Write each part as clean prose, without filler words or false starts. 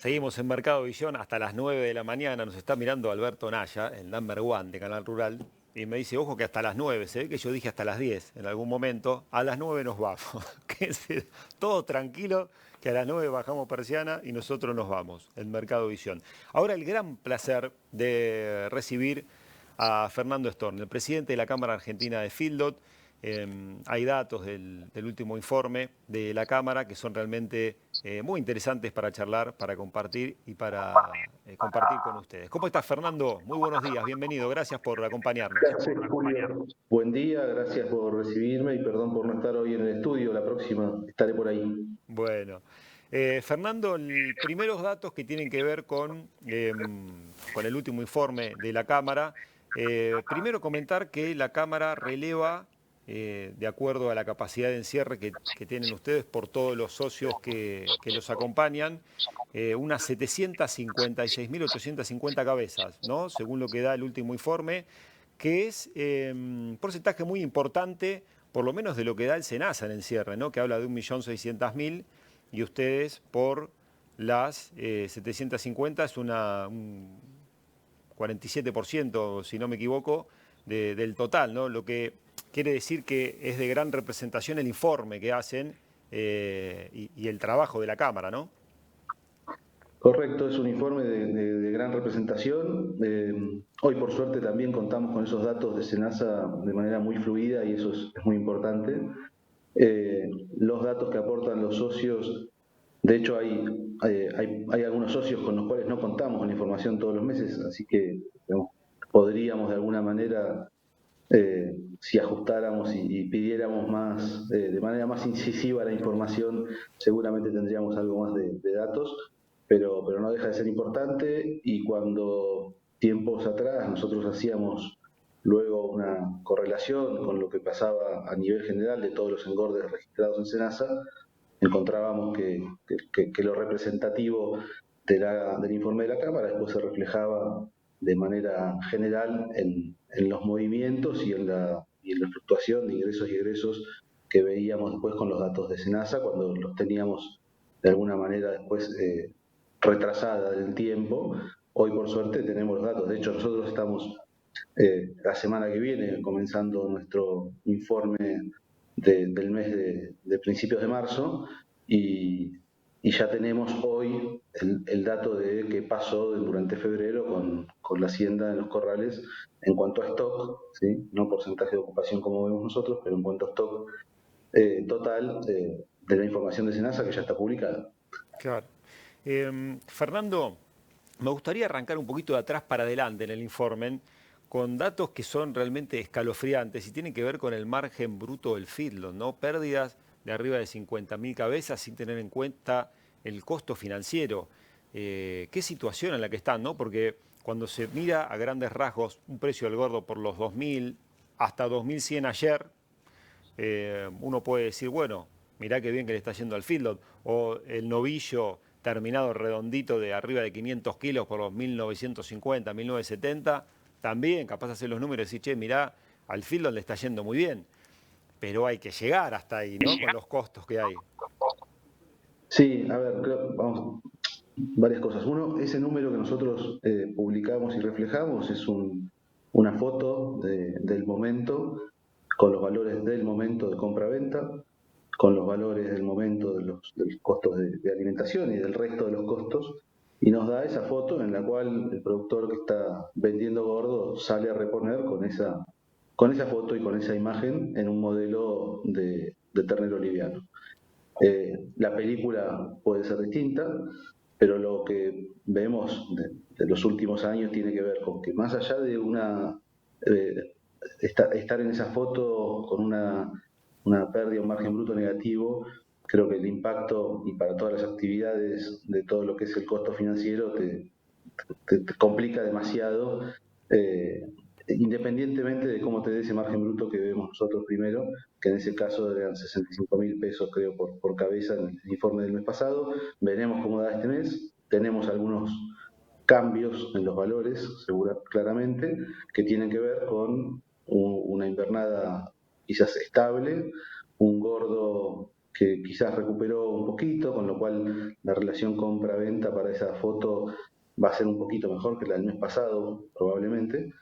Seguimos en Mercado Visión hasta las 9 de la mañana. Nos está mirando Alberto Naya, el number one de Canal Rural, y me dice, ojo que hasta las 9. Se ve que yo dije hasta las 10 en algún momento. A las 9 nos vamos. Todo tranquilo, que a las 9 bajamos persiana y nosotros nos vamos en Mercado Visión. Ahora el gran placer de recibir a Fernando Storni, el presidente de la Cámara Argentina de Fieldot. Hay datos del último informe de la Cámara que son realmente muy interesantes para charlar, para compartir y para compartir con ustedes. ¿Cómo estás, Fernando? Muy buenos días, bienvenido, gracias por acompañarnos. ¿Qué haces, Julio? Buen día, gracias por recibirme y perdón por no estar hoy en el estudio. La próxima estaré por ahí. Bueno, Fernando, primeros datos que tienen que ver con el último informe de la Cámara. Primero comentar que la Cámara releva, de acuerdo a la capacidad de encierre que tienen ustedes por todos los socios que los acompañan, unas 756.850 cabezas, ¿no? Según lo que da el último informe, que es un porcentaje muy importante, por lo menos de lo que da el SENASA en encierre, ¿no? Que habla de 1.600.000 y ustedes por las 750 es un 47%, si no me equivoco, del total, ¿no? Lo que quiere decir que es de gran representación el informe que hacen y el trabajo de la Cámara, ¿no? Correcto, es un informe de gran representación. Hoy, por suerte, también contamos con esos datos de SENASA de manera muy fluida y eso es muy importante. Los datos que aportan los socios, de hecho hay algunos socios con los cuales no contamos con la información todos los meses, así que digamos, podríamos de alguna manera si ajustáramos y pidiéramos más, de manera más incisiva la información, seguramente tendríamos algo más de datos, pero no deja de ser importante y cuando tiempos atrás nosotros hacíamos luego una correlación con lo que pasaba a nivel general de todos los engordes registrados en SENASA, encontrábamos que lo representativo del informe de la Cámara después se reflejaba de manera general en los movimientos y en la fluctuación de ingresos y egresos que veíamos después con los datos de SENASA cuando los teníamos de alguna manera después retrasada del tiempo. Hoy por suerte tenemos los datos, de hecho nosotros estamos la semana que viene comenzando nuestro informe del mes de principios de marzo y ya tenemos hoy el dato de qué pasó durante febrero con la hacienda en los corrales en cuanto a stock, ¿sí? No porcentaje de ocupación como vemos nosotros, pero en cuanto a stock total de la información de SENASA que ya está publicada. Claro. Fernando, me gustaría arrancar un poquito de atrás para adelante en el informe con datos que son realmente escalofriantes y tienen que ver con el margen bruto del feedlot, ¿no? Pérdidas de arriba de 50.000 cabezas sin tener en cuenta el costo financiero. ¿Qué situación en la que están, no? Porque cuando se mira a grandes rasgos un precio del gordo por los 2.000 hasta 2.100 ayer, uno puede decir, bueno, mirá qué bien que le está yendo al feedlot, o el novillo terminado redondito de arriba de 500 kilos por los 1950, 1970, también capaz de hacer los números y decir, che, mirá, al feedlot le está yendo muy bien, pero hay que llegar hasta ahí, ¿no? Con los costos que hay. Sí, a ver, vamos, varias cosas. Uno, ese número que nosotros publicamos y reflejamos es una foto del momento, con los valores del momento de compra-venta, con los valores del momento de los costos de alimentación y del resto de los costos, y nos da esa foto en la cual el productor que está vendiendo gordo sale a reponer con esa foto y con esa imagen en un modelo de ternero liviano. La película puede ser distinta, pero lo que vemos de los últimos años tiene que ver con que más allá de eh, estar en esa foto con una pérdida, un margen bruto negativo, creo que el impacto y para todas las actividades de todo lo que es el costo financiero te complica demasiado, independientemente de cómo te dé ese margen bruto que vemos nosotros primero, que en ese caso eran 65.000 pesos creo por cabeza en el informe del mes pasado. Veremos cómo da este mes. Tenemos algunos cambios en los valores, claramente, que tienen que ver con una invernada quizás estable, un gordo que quizás recuperó un poquito, con lo cual la relación compra-venta para esa foto va a ser un poquito mejor que la del mes pasado, probablemente.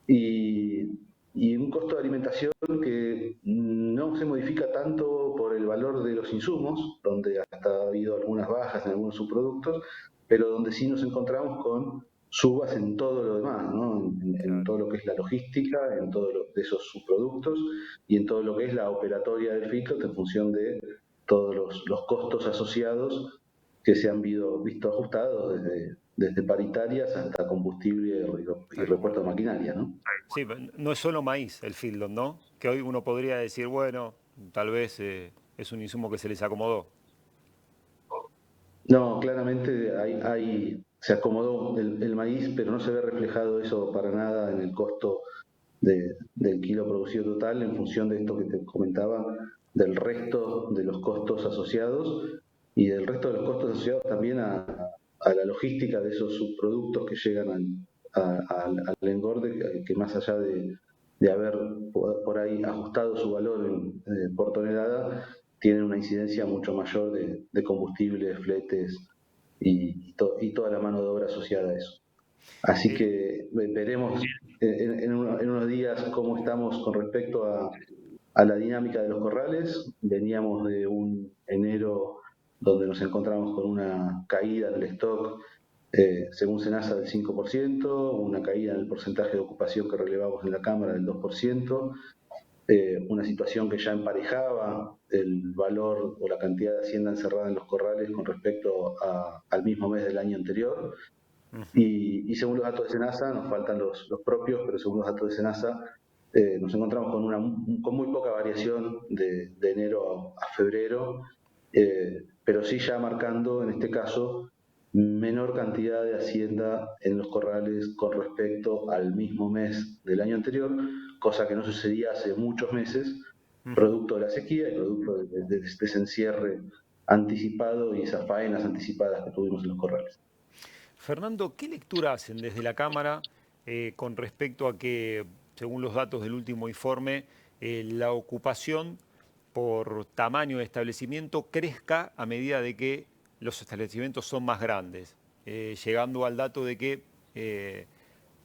Y, y un costo de alimentación que no se modifica tanto por el valor de los insumos, donde hasta ha habido algunas bajas en algunos subproductos, pero donde sí nos encontramos con subas en todo lo demás, ¿no? En Claro. todo lo que es la logística, en todo lo de esos subproductos y en todo lo que es la operatoria del feedlot en función de todos los costos asociados que se han visto ajustados desde paritarias hasta combustible y Tal cual. repuesto de maquinaria, ¿no? Sí, no es solo maíz el feedlot, ¿no? Que hoy uno podría decir, bueno, tal vez es un insumo que se les acomodó. No, claramente se acomodó el maíz, pero no se ve reflejado eso para nada en el costo del kilo producido total en función de esto que te comentaba, del resto de los costos asociados y del resto de los costos asociados también a la logística de esos subproductos que llegan al engorde, que más allá de haber por ahí ajustado su valor por tonelada, tienen una incidencia mucho mayor de combustibles, fletes y toda la mano de obra asociada a eso. Así Eh, que veremos en unos días cómo estamos con respecto a la dinámica de los corrales. Veníamos de un enero donde nos encontramos con una caída del stock, según Senasa, del 5%, una caída en el porcentaje de ocupación que relevamos en la Cámara del 2%, una situación que ya emparejaba el valor o la cantidad de hacienda encerrada en los corrales con respecto al mismo mes del año anterior. ujú. Y según los datos de Senasa, nos faltan los propios, pero según los datos de Senasa, nos encontramos con muy poca variación de enero a febrero, pero sí ya marcando, en este caso, menor cantidad de hacienda en los corrales con respecto al mismo mes del año anterior, cosa que no sucedía hace muchos meses, Ujú. producto de la sequía y producto de ese encierre anticipado y esas faenas anticipadas que tuvimos en los corrales. Fernando, ¿qué lectura hacen desde la Cámara con respecto a que, según los datos del último informe, la ocupación por tamaño de establecimiento crezca a medida de que los establecimientos son más grandes, llegando al dato de que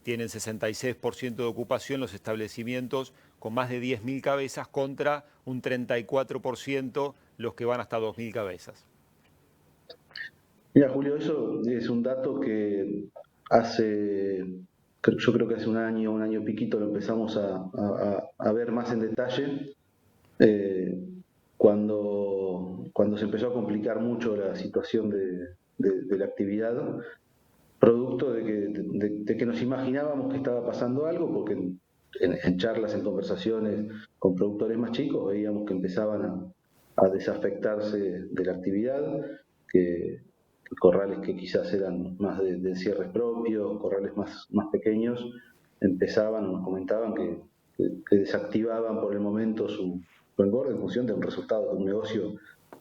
tienen 66% de ocupación los establecimientos con más de 10.000 cabezas contra un 34% los que van hasta 2.000 cabezas? Mira, Julio, eso es un dato que hace, yo creo que hace un año y piquito lo empezamos a ver más en detalle, eh, cuando se empezó a complicar mucho la situación de la actividad, producto de que nos imaginábamos que estaba pasando algo, porque en charlas, en conversaciones con productores más chicos, veíamos que empezaban a desafectarse de la actividad, que corrales que quizás eran más de cierres propios, corrales más pequeños, empezaban, nos comentaban que desactivaban por el momento su engorde en función de un resultado de un negocio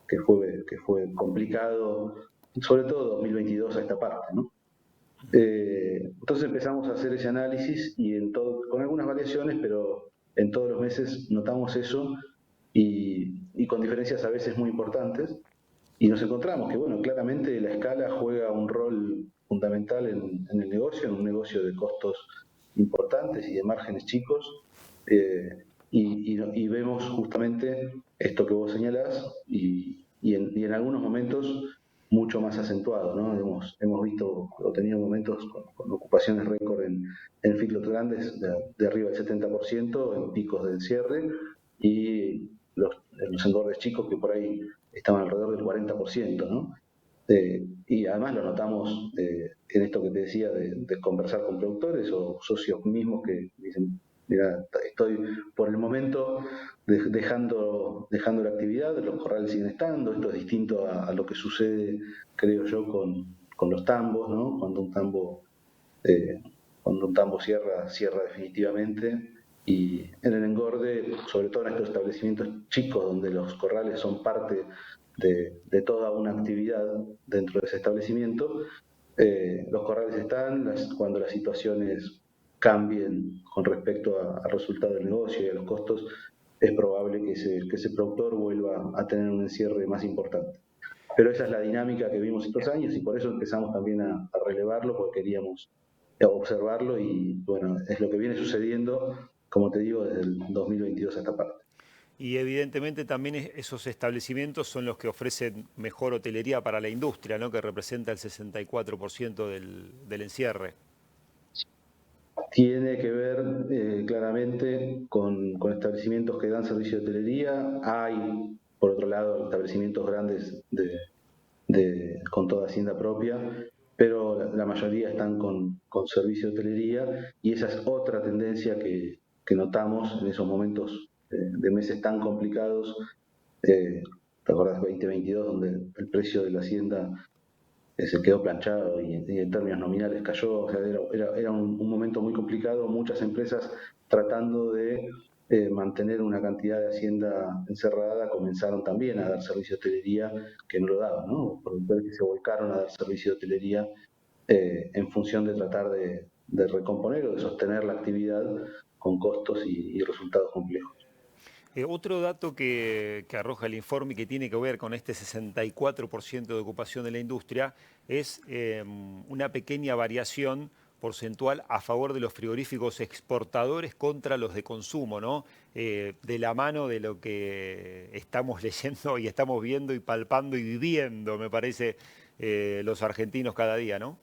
que fue complicado, sobre todo 2022 a esta parte, ¿no? Entonces empezamos a hacer ese análisis y con algunas variaciones, pero en todos los meses notamos eso y con diferencias a veces muy importantes. Y nos encontramos que, bueno, claramente la escala juega un rol fundamental en el negocio, en un negocio de costos importantes y de márgenes chicos. Y vemos justamente esto que vos señalás y en algunos momentos mucho más acentuado, ¿no? Hemos visto o tenido momentos con ocupaciones récord en feedlots grandes de arriba del 70% en picos del cierre y los engordes chicos que por ahí estaban alrededor del 40%, ¿no? Y además lo notamos en esto que te decía de conversar con productores o socios mismos que dicen, mira, estoy por el momento dejando la actividad, los corrales siguen estando, esto es distinto a lo que sucede, creo yo, con los tambos, ¿no? Eh, cuando un tambo cierra definitivamente. Y en el engorde, sobre todo en estos establecimientos chicos donde los corrales son parte de toda una actividad dentro de ese establecimiento, los corrales están cuando las situaciones cambien con respecto al resultado del negocio y a los costos, es probable que ese productor vuelva a tener un encierre más importante. Pero esa es la dinámica que vimos estos años y por eso empezamos también a relevarlo, porque queríamos observarlo y bueno, es lo que viene sucediendo, como te digo, desde el 2022 a esta parte. Y evidentemente también esos establecimientos son los que ofrecen mejor hotelería para la industria, ¿no? Que representa el 64% del encierre. Tiene que ver claramente con establecimientos que dan servicio de hotelería. Hay, por otro lado, establecimientos grandes con toda hacienda propia, pero la mayoría están con servicio de hotelería y esa es otra tendencia que notamos en esos momentos de meses tan complicados. ¿Te acordás 2022, donde el precio de la hacienda se quedó planchado y en términos nominales cayó? O sea, era un momento muy complicado, muchas empresas tratando de mantener una cantidad de hacienda encerrada comenzaron también a dar servicio de hotelería que no lo daban, ¿no? Productores que se volcaron a dar servicio de hotelería en función de tratar de recomponer o de sostener la actividad con costos y resultados complejos. Otro dato que arroja el informe y que tiene que ver con este 64% de ocupación de la industria es una pequeña variación porcentual a favor de los frigoríficos exportadores contra los de consumo, ¿no? De la mano de lo que estamos leyendo y estamos viendo y palpando y viviendo, me parece, los argentinos cada día, ¿no?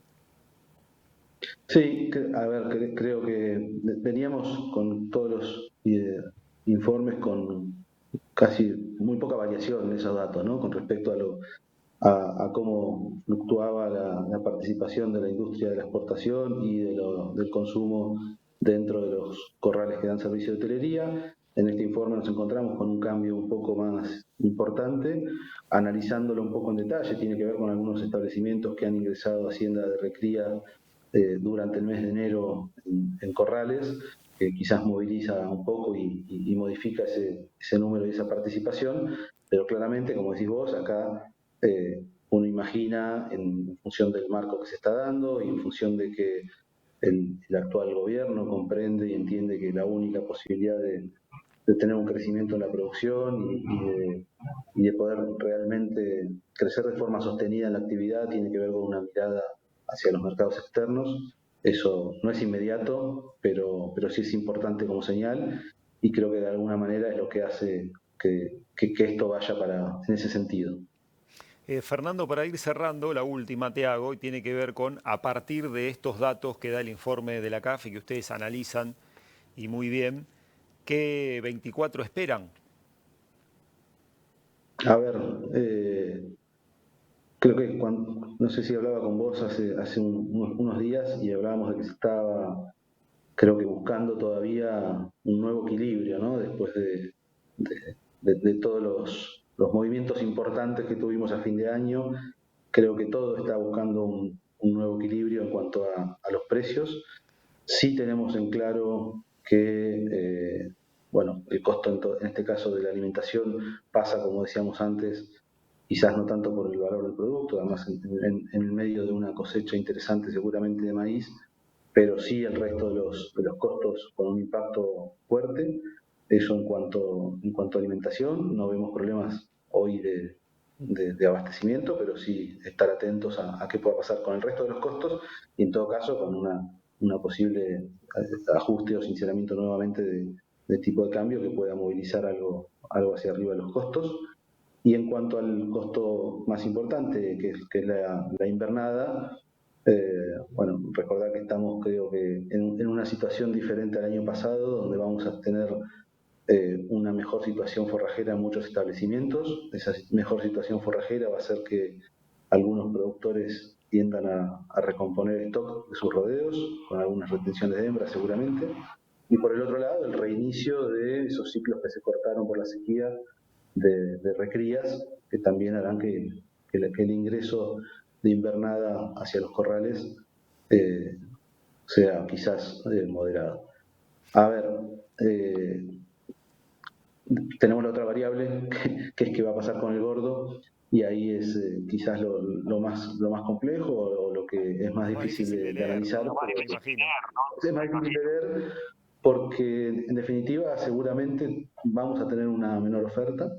Sí, a ver, creo que veníamos con todos los informes con casi muy poca variación en esos datos, ¿no? Con respecto a cómo fluctuaba la participación de la industria de la exportación y del consumo dentro de los corrales que dan servicio de hotelería. En este informe nos encontramos con un cambio un poco más importante, analizándolo un poco en detalle, tiene que ver con algunos establecimientos que han ingresado a Hacienda de Recría durante el mes de enero en corrales, que quizás moviliza un poco y modifica ese número y esa participación, pero claramente, como decís vos, acá uno imagina en función del marco que se está dando y en función de que el actual gobierno comprende y entiende que la única posibilidad de tener un crecimiento en la producción y de poder realmente crecer de forma sostenida en la actividad tiene que ver con una mirada hacia los mercados externos. Eso no es inmediato, pero sí es importante como señal y creo que de alguna manera es lo que hace que esto vaya en ese sentido. Fernando, para ir cerrando, la última te hago y tiene que ver con, a partir de estos datos que da el informe de la CAF y que ustedes analizan y muy bien, ¿qué 24 esperan? A ver, creo que no sé si hablaba con vos hace unos días y hablábamos de que se estaba, creo que buscando todavía un nuevo equilibrio, ¿no? Después de todos los movimientos importantes que tuvimos a fin de año, creo que todo está buscando un nuevo equilibrio en cuanto a los precios. Sí tenemos en claro que, bueno, el costo en este caso de la alimentación pasa, como decíamos antes, quizás no tanto por el valor del producto, además en el medio de una cosecha interesante seguramente de maíz, pero sí el resto de los costos con un impacto fuerte. Eso en cuanto a alimentación, no vemos problemas hoy de abastecimiento, pero sí estar atentos a qué pueda pasar con el resto de los costos y en todo caso con una posible ajuste o sinceramiento nuevamente de tipo de cambio que pueda movilizar algo hacia arriba de los costos. Y en cuanto al costo más importante, que es la invernada, bueno, recordar que estamos, creo que, en una situación diferente al año pasado, donde vamos a tener una mejor situación forrajera en muchos establecimientos. Esa mejor situación forrajera va a hacer que algunos productores tiendan a recomponer el stock de sus rodeos, con algunas retenciones de hembra seguramente. Y por el otro lado, el reinicio de esos ciclos que se cortaron por la sequía de recrías, que también harán que el ingreso de invernada hacia los corrales eh, sea quizás moderado. A ver, eh, tenemos la otra variable, que es qué va a pasar con el gordo, y ahí es quizás lo más complejo o lo que es más Lo más difícil difícil de de leer, analizar. ¿no? Me imagino. Es más difícil de ver, porque en definitiva seguramente vamos a tener una menor oferta,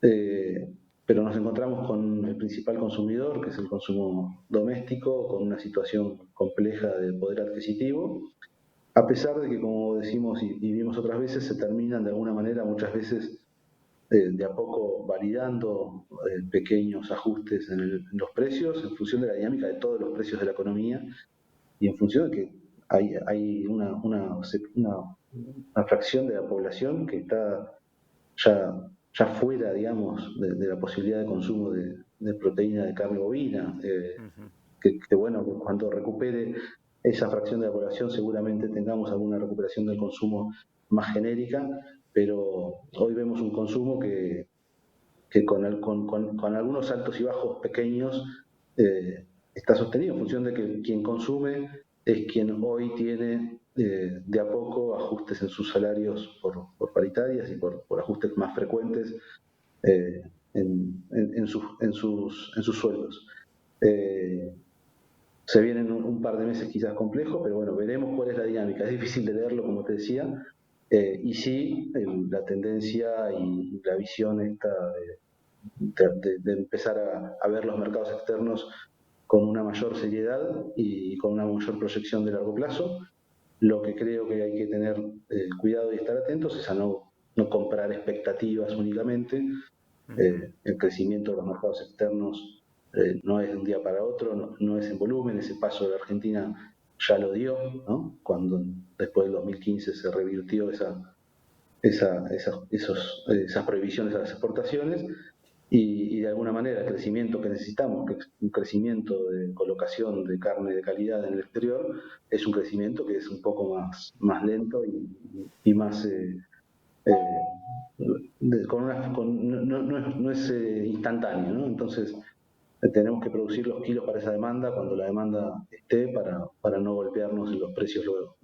eh, pero nos encontramos con el principal consumidor, que es el consumo doméstico, con una situación compleja de poder adquisitivo, a pesar de que, como decimos y vimos otras veces, se terminan de alguna manera muchas veces de a poco validando pequeños ajustes en los precios en función de la dinámica de todos los precios de la economía y en función de que hay una fracción de la población que está ya fuera, digamos, de la posibilidad de consumo de proteína de carne bovina, Ujú. bueno, cuando recupere esa fracción de la población seguramente tengamos alguna recuperación del consumo más genérica, pero hoy vemos un consumo que con algunos altos y bajos pequeños está sostenido en función de que quien consume es quien hoy tiene de a poco ajustes en sus salarios por paritarias y por ajustes más frecuentes eh, en sus sueldos. Eh, Se vienen un par de meses quizás complejos, pero bueno, veremos cuál es la dinámica. Es difícil de leerlo, como te decía, y sí, la tendencia y la visión esta de empezar a ver los mercados externos con una mayor seriedad y con una mayor proyección de largo plazo. Lo que creo que hay que tener cuidado y estar atentos es a no comprar expectativas únicamente. Ujú. El crecimiento de los mercados externos no es de un día para otro, no es en volumen. Ese paso de la Argentina ya lo dio, ¿no? Cuando después del 2015 se revirtió esas prohibiciones a las exportaciones y de alguna manera el crecimiento que necesitamos, que es un crecimiento de colocación de carne de calidad en el exterior, es un crecimiento que es un poco más lento y más... no es instantáneo, ¿no? Entonces tenemos que producir los kilos para esa demanda cuando la demanda esté para no golpearnos en los precios luego.